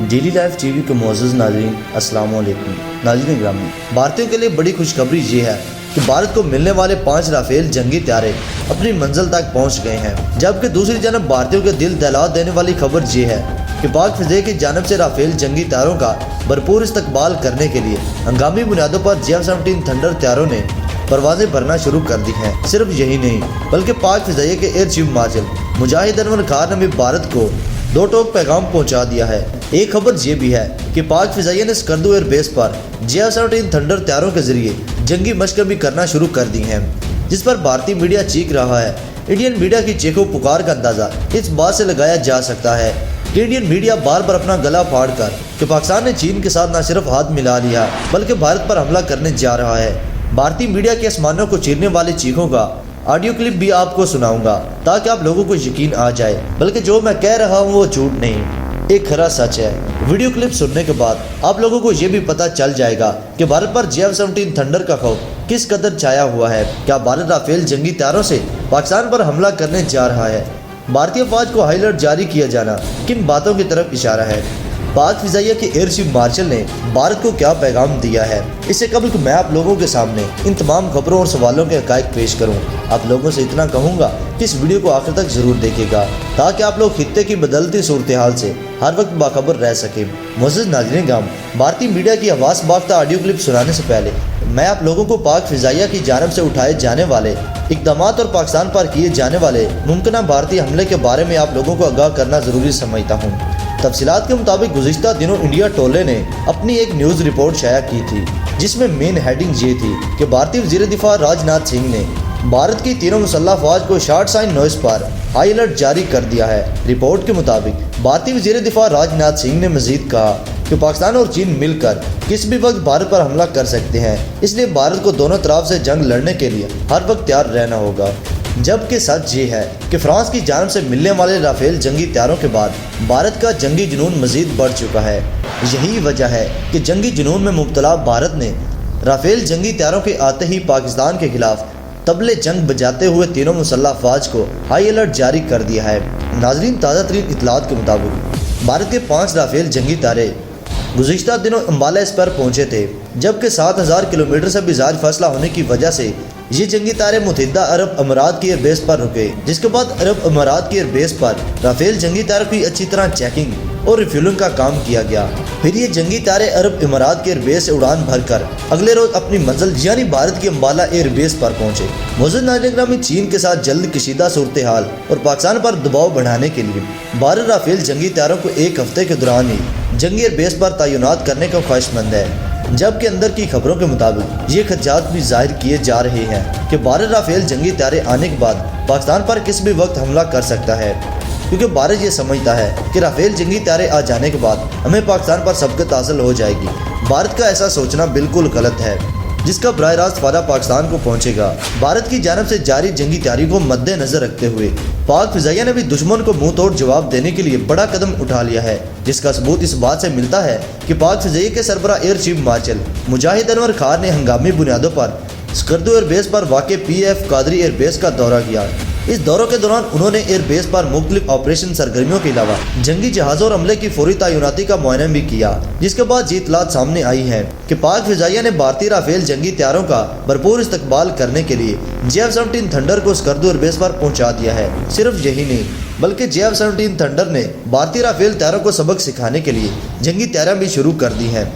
Daily life TV के मुअज़्ज़ज़ नाज़रीन, अस्सलाम वालेकुम। नाज़रीन ग्रामी, भारतीयों के लिए बड़ी खुशखबरी ये है कि भारत को मिलने वाले 5 राफेल जंगी तैयारे अपनी मंजिल तक पहुंच गए हैं। जबकि दूसरी जानब भारतीयों के दिल दहला देने वाली खबर ये है कि पाक फ़िज़ा की जानब से राफेल जंगी तैयारों का भरपूर इस्तकबाल करने के लिए हंगामी बुनियादों पर F-17 थंडर तैयारों ने परवाज़ें भरना शुरू कर दी हैं। सिर्फ यही नहीं बल्कि पाक फ़िज़ा के एयर चीफ मार्शल मुजाहिद अनवर खान ने भी भारत को 2 टोक पैगाम पहुंचा दिया है। एक खबर ये भी है कि पाक फ़िज़ा ने स्कर्दू एयर बेस पर F-17 थंडर तैयारों के जरिए जंगी मशक़ें भी करना शुरू कर दी हैं, जिस पर भारतीय मीडिया चीख रहा है। इंडियन मीडिया की चीखों पुकार का अंदाज़ा इस बात से लगाया जा सकता है कि इंडियन मीडिया बार बार अपना गला फाड़ कर कि पाकिस्तान ने चीन के साथ न सिर्फ हाथ मिला लिया बल्कि भारत पर हमला करने जा रहा है। भारतीय मीडिया के आसमानों को चीरने वाली चीखों का ऑडियो क्लिप भी आपको सुनाऊंगा ताकि आप लोगों को यकीन आ जाए, बल्कि जो मैं कह रहा हूँ वो झूठ नहीं, एक खरा सच है। वीडियो क्लिप सुनने के बाद आप लोगों को ये भी पता चल जाएगा कि भारत पर F-17 थंडर का खौफ किस कदर छाया हुआ है। क्या भारत राफेल जंगी तैयारों से पाकिस्तान पर हमला करने जा रहा है? भारतीय फौज को हाई अलर्ट जारी किया जाना किन बातों की तरफ इशारा है? पाक फ़िज़ा के एयर चीफ मार्शल ने भारत को क्या पैगाम दिया है? इससे कबल मैं आप लोगों के सामने इन तमाम खबरों और सवालों के हक़ाइक़ पेश करूं, आप लोगों से इतना कहूंगा कि इस वीडियो को आखिर तक ज़रूर देखिएगा ताकि आप लोग खित्ते की बदलती सूरत हाल से हर वक्त बाखबर रह सकें। मुअज़्ज़ज़ नाज़रीन ग्राम, भारतीय मीडिया की हवास बाख्ता ऑडियो क्लिप सुनाने से पहले मैं आप लोगों को पाक फ़िज़ा की जानब से उठाए जाने वाले इक़दामात और पाकिस्तान पर किए जाने वाले मुमकिन भारतीय हमले के बारे में आप लोगों को आगाह करना ज़रूरी समझता हूँ। तफसीलात के मुताबिक गुज़िश्ता दिनों इंडिया टोले ने अपनी एक न्यूज़ रिपोर्ट शाया की थी, जिसमें मेन हेडिंग ये थी कि भारतीय वज़ीर दिफा राजनाथ सिंह ने भारत की तीनों मुसल्लह फ़ौज को शॉर्ट साइन नोटिस पर हाई अलर्ट जारी कर दिया है। रिपोर्ट के मुताबिक भारतीय वज़ीर दिफा राजनाथ सिंह ने मज़ीद कहा कि पाकिस्तान और चीन मिलकर किसी भी वक्त भारत पर हमला कर सकते हैं, इसलिए भारत को दोनों तरफ से जंग लड़ने के लिए हर वक्त तैयार रहना होगा। जबकि सच ये है कि फ्रांस की जानब से मिलने वाले राफेल जंगी तैयारों के बाद भारत का जंगी जुनून मज़ीद बढ़ चुका है। यही वजह है कि जंगी जुनून में मुब्तला भारत ने राफेल जंगी तैयारों के आते ही पाकिस्तान के खिलाफ तबले जंग बजाते हुए तीनों मुसल्लह फ़ौज को हाई अलर्ट जारी कर दिया है। नाज़रीन, ताज़ा तरीन इत्तलात के मुताबिक भारत के 5 राफेल जंगी तैयारे गुज़िश्ता दिनों अम्बाला इस पर पहुँचे थे, जबकि 7000 किलोमीटर से भी ज़्यादा फासला होने की वजह से ये जंगी तारे मुत्तहिदा अरब अमारात की एयर बेस पर रुके, जिसके बाद अरब अमारात की एयर बेस पर राफेल जंगी तारों की अच्छी तरह चेकिंग और रिफ्यूलिंग का काम किया गया। फिर ये जंगी तारे अरब अमारात की एयर बेस से उड़ान भरकर अगले रोज अपनी मंजिल यानी भारत की अम्बाला एयर बेस पर पहुंचे। मुअज़्ज़ज़ नाज़रीन ग्रामी, चीन के साथ जल्द कशीदा सूरत हाल और पाकिस्तान पर दबाव बढ़ाने के लिए भारत राफेल जंगी तारों को एक हफ्ते के दौरान ही जंगी एयर बेस पर तैनात करने का ख्वाहिशमंद है। जबकि अंदर की खबरों के मुताबिक ये खदशात भी जाहिर किए जा रहे हैं कि भारत राफेल जंगी तैयारे आने के बाद पाकिस्तान पर किसी भी वक्त हमला कर सकता है, क्योंकि भारत ये समझता है कि राफेल जंगी तैयारे आ जाने के बाद हमें पाकिस्तान पर सबकत हासिल हो जाएगी। भारत का ऐसा सोचना बिल्कुल गलत है, जिसका बराह रास्त फ़ायदा पाकिस्तान को पहुंचेगा। भारत की जानब से जारी जंगी तैयारी को मद्देनजर रखते हुए पाक फ़िज़ा ने भी दुश्मन को मुंह तोड़ जवाब देने के लिए बड़ा कदम उठा लिया है, जिसका सबूत इस बात से मिलता है कि पाक फ़िज़ा के सरबराह एयर चीफ मार्शल मुजाहिद अनवर खान ने हंगामी बुनियादों पर स्कर्दू एयर बेस पर वाक़ PF कादरी एयर बेस का दौरा किया। इस दौरे के दौरान उन्होंने एयर बेस पर मुख्तलिफ ऑपरेशन सरगर्मियों के अलावा जंगी जहाज़ों और अमले की फौरी तैनाती का मुआयना भी किया, जिसके बाद ये इत्तलात सामने आई है कि पाक फ़िज़ा ने भारतीय राफेल जंगी तैयारों का भरपूर इस्तकबाल करने के लिए F-17 थंडर को स्कर्दू एयर बेस पर पहुंचा दिया है। सिर्फ यही नहीं बल्कि F-17 थंडर ने भारतीय राफेल तैयारों को सबक सिखाने के लिए जंगी तैयारियां भी शुरू कर दी हैं,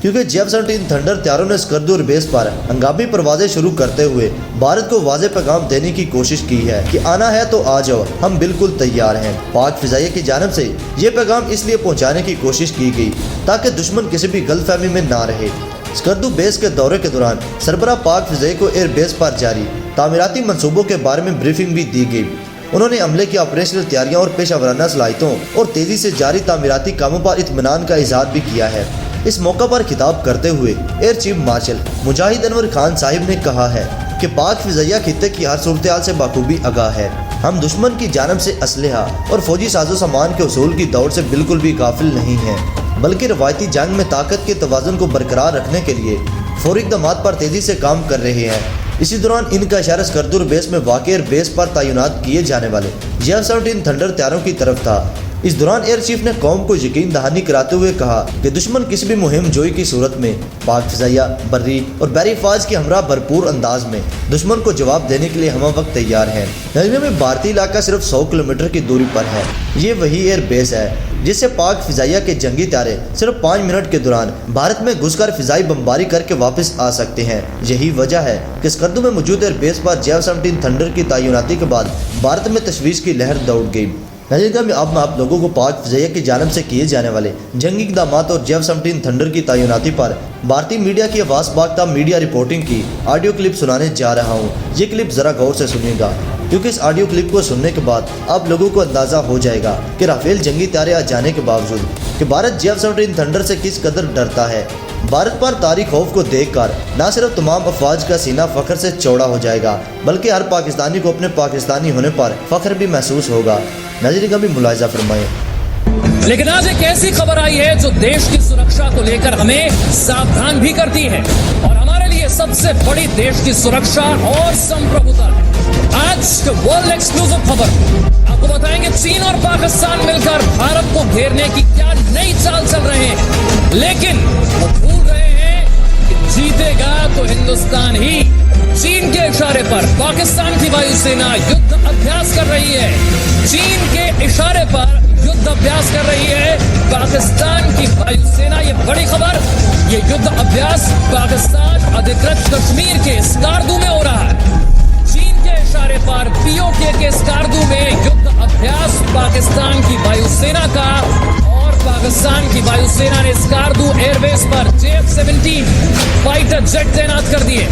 क्योंकि F-17 थंडर तैयारों ने स्कर्दू एयर बेस पर हंगामी परवाज़ें शुरू करते हुए भारत को वाज़ेह पैगाम देने की कोशिश की है कि आना है तो आ जाओ, हम बिल्कुल तैयार हैं। पाक फ़िज़ा की जानब से ये पैगाम इसलिए पहुंचाने की कोशिश की गई ताकि दुश्मन किसी भी गलतफहमी में ना रहे। स्कर्दू बेस के दौरे के दौरान सरबराह पाक फ़िज़ा को एयर बेस पर जारी तामीराती मनसूबों के बारे में ब्रीफिंग भी दी गई। उन्होंने अमले की ऑपरेशनल तैयारियों और पेशा वराना सलाहियतों और तेज़ी से जारी तामीराती कामों पर इत्मीनान का इजहार भी किया है। इस मौका पर खिताब करते हुए एयर चीफ मार्शल मुजाहिद अनवर खान साहिब ने कहा है कि पाक फ़िज़ा खित्ते की हर सूरत हाल से बाखूबी आगाह है। हम दुश्मन की जानब से असलहा और फौजी साजो सामान के उसूल की दौड़ से बिल्कुल भी गाफिल नहीं है, बल्कि रवायती जंग में ताकत के तवाज़ुन को बरकरार रखने के लिए फौरी इक़दामात पर तेज़ी से काम कर रहे हैं। इसी दौरान इनका इशारा स्कर्दू बेस में वाक़ बेस पर तैनात किए जाने वाले F-17 थंडर तैयारों की तरफ था। इस दौरान एयर चीफ ने कौम को यकीन दहानी कराते हुए कहा कि दुश्मन किसी भी मुहिम जोई की सूरत में पाक फिजाइया, बर्री और बहरी फौज की हमरा भरपूर अंदाज में दुश्मन को जवाब देने के लिए हम वक्त तैयार हैं। नाज़रीन, में भारतीय इलाका सिर्फ 100 किलोमीटर की दूरी पर है। ये वही एयर बेस है जिससे पाक फिजाइया के जंगी तारे सिर्फ 5 मिनट के दौरान भारत में घुसकर फिजाई बमबारी करके वापस आ सकते हैं। यही वजह है कि स्कर्दू में मौजूद एयर बेस पर JF-17 थंडर की तैनाती के बाद भारत में तशवीश की लहर दौड़ गई। नाज़रीन, अब मैं आप लोगों को पाक फिजाइया की जानिब से किए जाने वाले जंगी इक़दामात और JF-17 थंडर की तैनाती पर भारतीय मीडिया की आवाज़ बाख्ता मीडिया रिपोर्टिंग की ऑडियो क्लिप सुनाने जा रहा हूँ। ये क्लिप ज़रा गौर से सुनिएगा, क्योंकि इस ऑडियो क्लिप को सुनने के बाद आप लोगों को अंदाज़ा हो जाएगा कि राफेल जंगी तारे आ जाने के बावजूद कि भारत JF-17 थंडर से किस कदर डरता है। भारत पर तारी खौफ को देखकर न सिर्फ तमाम अफवाज का सीना फख्र से चौड़ा हो जाएगा, बल्कि हर पाकिस्तानी को अपने पाकिस्तानी होने पर फख्र भी महसूस होगा। नाज़रीन, का भी मुलाहिजा फरमाएं। लेकिन आज एक ऐसी खबर आई है जो देश की सुरक्षा को लेकर हमें सावधान भी करती है, और हमारे लिए सबसे बड़ी देश की सुरक्षा और संप्रभुता है। आज वर्ल्ड एक्सक्लूसिव खबर आपको बताएंगे, चीन और पाकिस्तान मिलकर भारत को घेरने की क्या नई चाल चल रहे हैं, लेकिन वो भूल रहे हैं कि जीतेगा तो हिंदुस्तान ही। चीन के इशारे पर पाकिस्तान की वायुसेना युद्ध अभ्यास कर रही है। चीन के इशारे पर युद्ध अभ्यास कर रही है पाकिस्तान की वायुसेना। ये बड़ी खबर, ये युद्ध अभ्यास पाकिस्तान अधिकृत कश्मीर के स्कार्दू में हो रहा है। चीन के इशारे पर POK के स्कार्दू में युद्ध अभ्यास पाकिस्तान की वायुसेना का, और पाकिस्तान की वायुसेना ने स्कार्दू एयरबेस पर JF-17 फाइटर जेट तैनात कर दिए।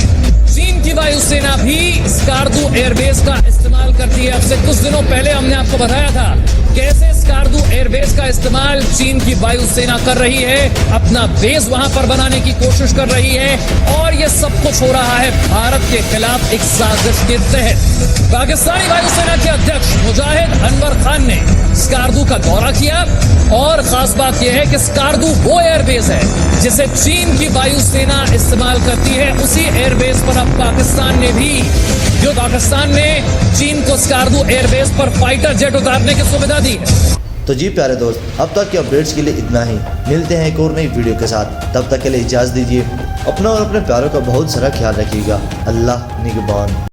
चीन की वायुसेना भी स्कार्दू एयरबेस का इस्तेमाल करती है। अब से कुछ दिनों पहले हमने आपको बताया था कैसे स्कार्दू एयरबेस का इस्तेमाल चीन की वायुसेना कर रही है, अपना बेस वहां पर बनाने की कोशिश कर रही है, और ये सब कुछ हो रहा है भारत के खिलाफ एक साजिश के तहत। पाकिस्तानी वायुसेना के अध्यक्ष मुजाहिद अनवर खान ने स्कार्दू का दौरा किया, और खास बात यह है कि स्कार्दू वो एयरबेस है जिसे चीन की वायुसेना इस्तेमाल करती है। उसी एयरबेस पर अब पाकिस्तान ने भी, जो पाकिस्तान ने चीन को स्कार्दू एयरबेस पर फाइटर जेट उतारने की सुविधा दी है। तो जी प्यारे दोस्त, अब तक के अपडेट्स के लिए इतना ही। मिलते हैं एक और नई वीडियो के साथ, तब तक के लिए इजाज़त दीजिए। अपना और अपने प्यारों का बहुत सारा ख्याल रखिएगा। अल्लाह निगहबान।